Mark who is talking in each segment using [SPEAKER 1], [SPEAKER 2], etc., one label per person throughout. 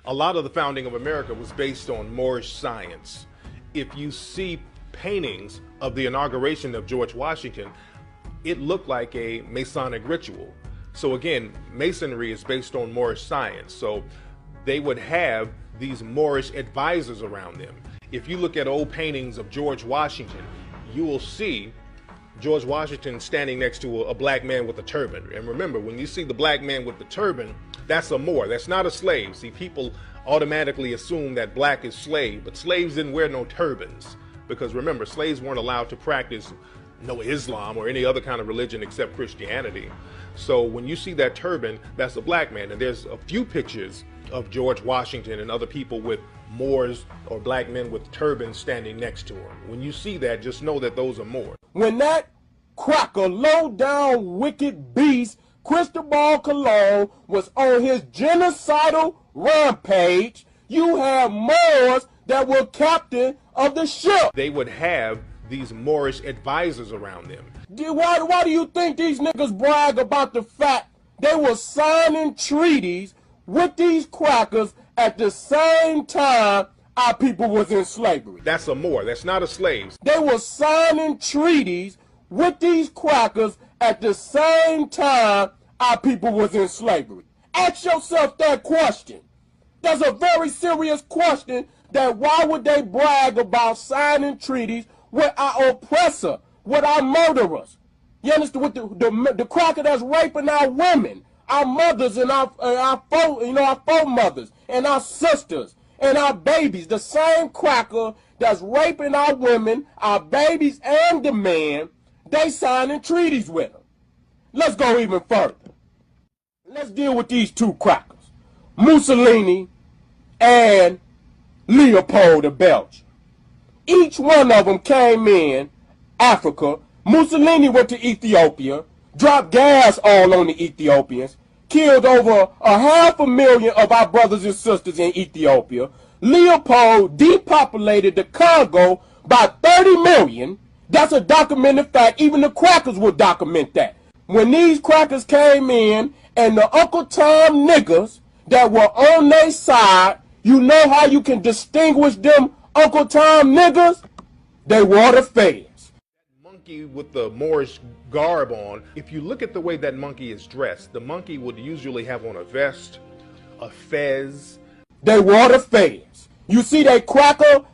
[SPEAKER 1] A lot of the founding of America was based on Moorish science. If you see paintings of the inauguration of George Washington, it looked like a Masonic ritual. So again, Masonry is based on Moorish science. So they would have these Moorish advisors around them. If you look at old paintings of George Washington, you will see George Washington standing next to a black man with a turban. And remember, when you see the black man with the turban, that's a Moor, that's not a slave. See, people automatically assume that black is slave, but slaves didn't wear no turbans. Because remember, slaves weren't allowed to practice no Islam or any other kind of religion except Christianity. So when you see that turban, that's a black man. And there's a few pictures of George Washington and other people with Moors or black men with turbans standing next to him. When you see that, just know that those are Moors.
[SPEAKER 2] When that cracker, low-down, wicked beast, Cristobal Colon, was on his genocidal rampage, you have Moors that were captain of the ship.
[SPEAKER 1] They would have these Moorish advisors around them.
[SPEAKER 2] Why do you think these niggas brag about the fact they were signing treaties with these crackers at the same time our people was in slavery?
[SPEAKER 1] That's a Moor, that's not a slave.
[SPEAKER 2] They were signing treaties with these crackers at the same time our people was in slavery. Ask yourself that question. That's a very serious question, that why would they brag about signing treaties with our oppressor, with our murderers? You understand? With the cracker that's raping our women, our mothers and our foremothers and our sisters and our babies. The same cracker that's raping our women, our babies, and the men, they signing treaties with them. Let's go even further. Let's deal with these two crackers, Mussolini and Leopold of Belgium. Each one of them came in Africa. Mussolini went to Ethiopia, dropped gas all on the Ethiopians, killed over 500,000 of our brothers and sisters in Ethiopia. Leopold depopulated the Congo by 30 million. That's a documented fact. Even the crackers will document that. When these crackers came in and the Uncle Tom niggas that were on their side, you know how you can distinguish them Uncle Tom niggas? They wore the fez.
[SPEAKER 1] Monkey with the Moorish garb on, if you look at the way that monkey is dressed, the monkey would usually have on a vest, a fez.
[SPEAKER 2] They wore the fez. You see that cracker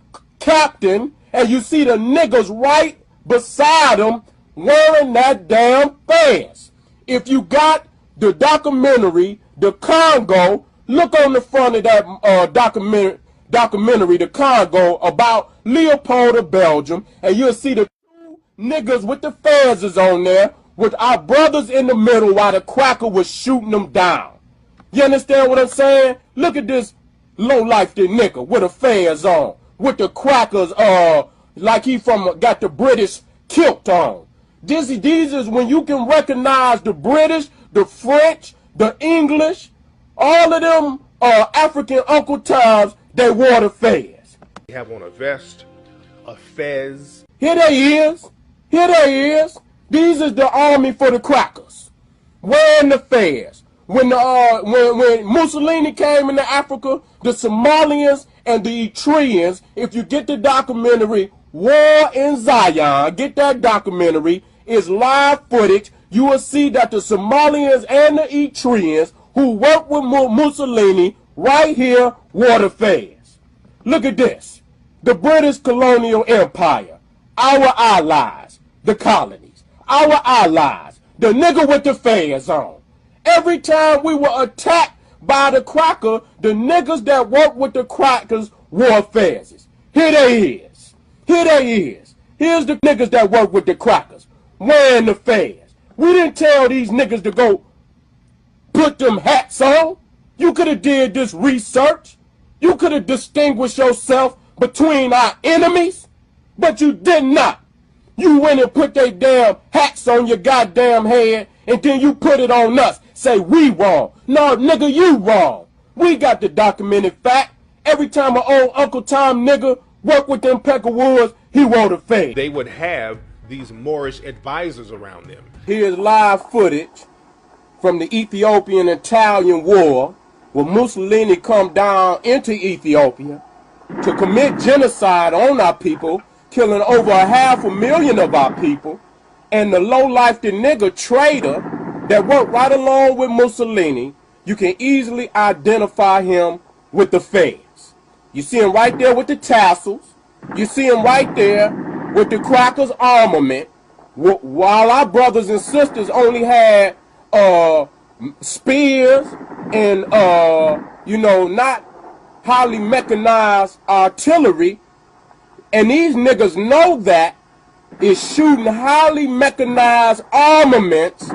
[SPEAKER 2] captain, and you see the niggas right beside him wearing that damn fez. If you got the documentary, The Congo, look on the front of that documentary, The Congo, about Leopold of Belgium, and you'll see the two niggas with the fezes on there with our brothers in the middle while the cracker was shooting them down. You understand what I'm saying? Look at this low-life nigga with a fez on, with the crackers, like he got the British kilt on. These is when you can recognize the British, the French, the English, all of them African Uncle Toms, they wore the fez.
[SPEAKER 1] They have on a vest, a fez.
[SPEAKER 2] Here they is. Here they is. These is the army for the crackers, wearing the fez. When Mussolini came into Africa, the Somalians and the Eritreans, if you get the documentary War in Zion, get that documentary, it's live footage. You will see that the Somalians and the Eritreans who worked with Mussolini right here wore the fez. Look at this. The British colonial empire, our allies, the colonies, our allies, the nigga with the fez on. Every time we were attacked by the cracker, the niggas that worked with the crackers wore fezes. Here they is. Here they is. Here's the niggas that work with the crackers, wearing the fez. We didn't tell these niggas to go put them hats on. You could have did this research. You could have distinguished yourself between our enemies, but you did not. You went and put they damn hats on your goddamn head, and then you put it on us. Say we wrong. No, nigga, you wrong. We got the documented fact. Every time an old Uncle Tom nigga worked with them Peckerwoods, he wore the fez.
[SPEAKER 1] They would have these Moorish advisors around them.
[SPEAKER 2] Here's live footage from the Ethiopian-Italian War when Mussolini come down into Ethiopia to commit genocide on our people, killing over 500,000 of our people, and the low-life the nigger traitor that worked right along with Mussolini, you can easily identify him with the feds. You see him right there with the tassels. You see him right there with the crackers armament, while our brothers and sisters only had spears and not highly mechanized artillery. And these niggas know that is shooting highly mechanized armaments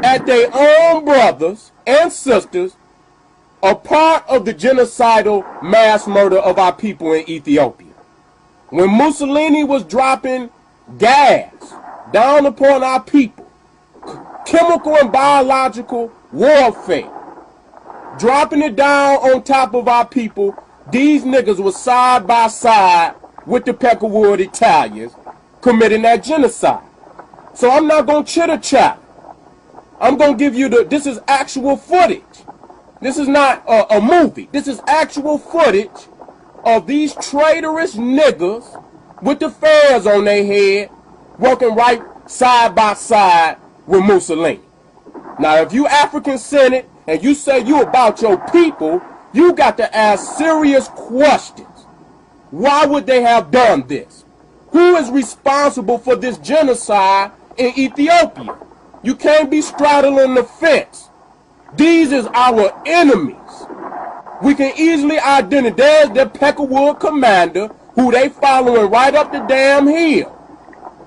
[SPEAKER 2] at their own brothers and sisters, a part of the genocidal mass murder of our people in Ethiopia. When Mussolini was dropping gas down upon our people, chemical and biological warfare, dropping it down on top of our people, these niggas were side by side with the Peckerwood Italians committing that genocide. So I'm not going to chitter-chatter. I'm going to give you this is actual footage. This is not a movie. This is actual footage of these traitorous niggas with the fez on their head working right side by side with Mussolini. Now, if you African-centered and you say you about your people, you got to ask serious questions. Why would they have done this? Who is responsible for this genocide in Ethiopia? You can't be straddling the fence. These is our enemies. We can easily identify. There's the Peckerwood commander who they following right up the damn hill.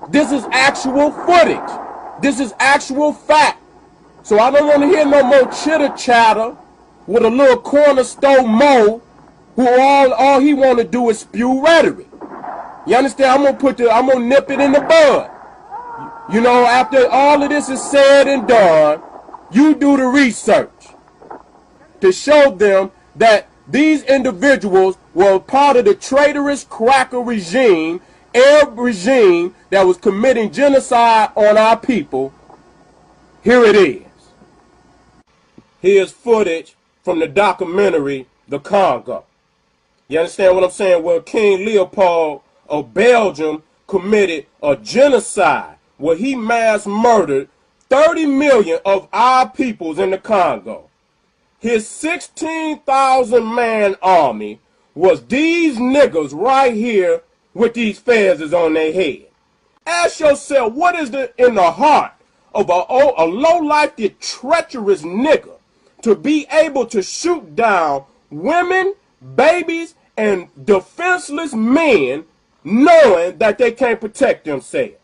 [SPEAKER 2] This is actual footage. This is actual fact. So I don't want to hear no more chitter chatter with a little corner store Mo who all he want to do is spew rhetoric. You understand? I'm gonna nip it in the bud. You know, after all of this is said and done, you do the research to show them that these individuals were part of the traitorous cracker regime, Arab regime that was committing genocide on our people. Here it is. Here's footage from the documentary, The Congo. You understand what I'm saying? Where King Leopold of Belgium committed a genocide where he mass murdered 30 million of our peoples in the Congo. His 16,000 man army was these niggas right here with these fezzes on their head. Ask yourself, what is in the heart of a low-life, treacherous nigga to be able to shoot down women, babies, and defenseless men knowing that they can't protect themselves?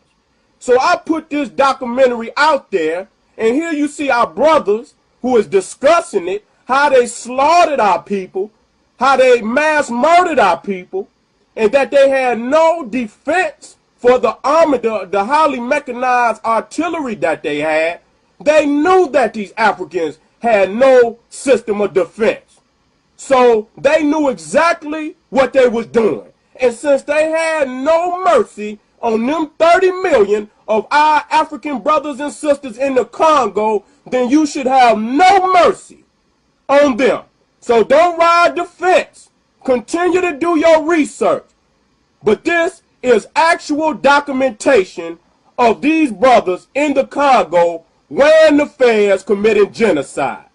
[SPEAKER 2] So I put this documentary out there, and here you see our brothers who is discussing it, how they slaughtered our people, how they mass murdered our people, and that they had no defense for the army, the highly mechanized artillery that they had. They knew that these Africans had no system of defense. So they knew exactly what they was doing. And since they had no mercy on them 30 million of our African brothers and sisters in the Congo, then you should have no mercy on them. So don't ride the fence. Continue to do your research. But this is actual documentation of these brothers in the Congo wearing the fez committing genocide.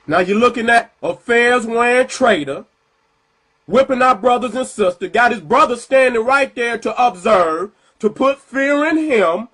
[SPEAKER 2] Now you're looking at a fez wearing traitor whipping our brothers and sisters, got his brother standing right there to observe, to put fear in him,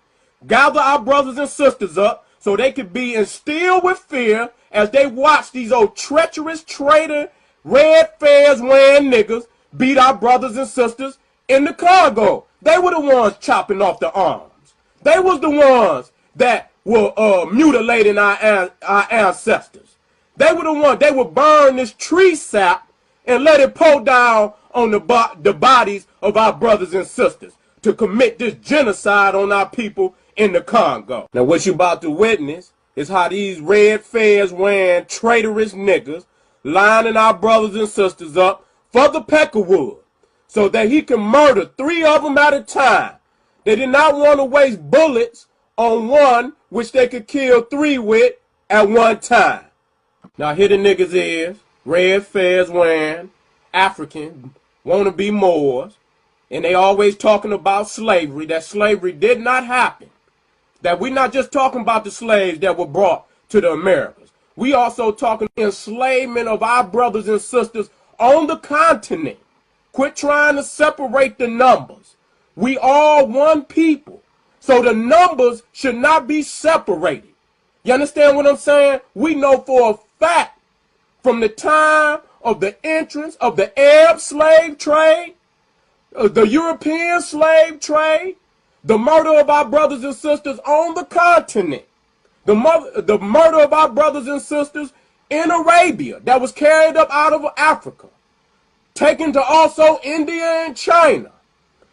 [SPEAKER 2] gather our brothers and sisters up so they could be instilled with fear as they watch these old treacherous traitor, red fez wearing niggas beat our brothers and sisters in the Congo. They were the ones chopping off the arms. They was the ones that were mutilating our ancestors. They were the ones, they would burn this tree sap and let it pour down on the bodies of our brothers and sisters to commit this genocide on our people in the Congo. Now what you about to witness is how these red fez wearing traitorous niggas lining our brothers and sisters up for the Peckerwood so that he can murder 3 of them at a time. They did not want to waste bullets on one which they could kill 3 with at one time. Now here the niggas is, red fez wearing, African, wanna be Moors, and they always talking about slavery, that slavery did not happen. That we're not just talking about the slaves that were brought to the Americas. We also talking enslavement of our brothers and sisters on the continent. Quit trying to separate the numbers. We all one people. So the numbers should not be separated. You understand what I'm saying? We know for a fact from the time of the entrance of the Arab slave trade, the European slave trade, the murder of our brothers and sisters on the continent, the murder of our brothers and sisters in Arabia that was carried up out of Africa, taken to also India and China,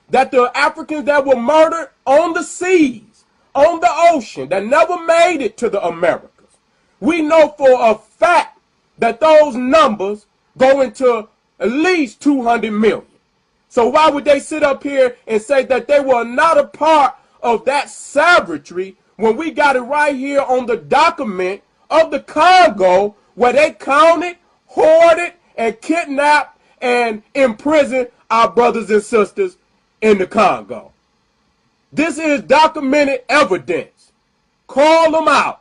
[SPEAKER 2] that the Africans that were murdered on the seas, on the ocean, that never made it to the Americas. We know for a fact that those numbers go into at least 200 million. So why would they sit up here and say that they were not a part of that savagery when we got it right here on the document of the Congo where they counted, hoarded, and kidnapped and imprisoned our brothers and sisters in the Congo? This is documented evidence. Call them out.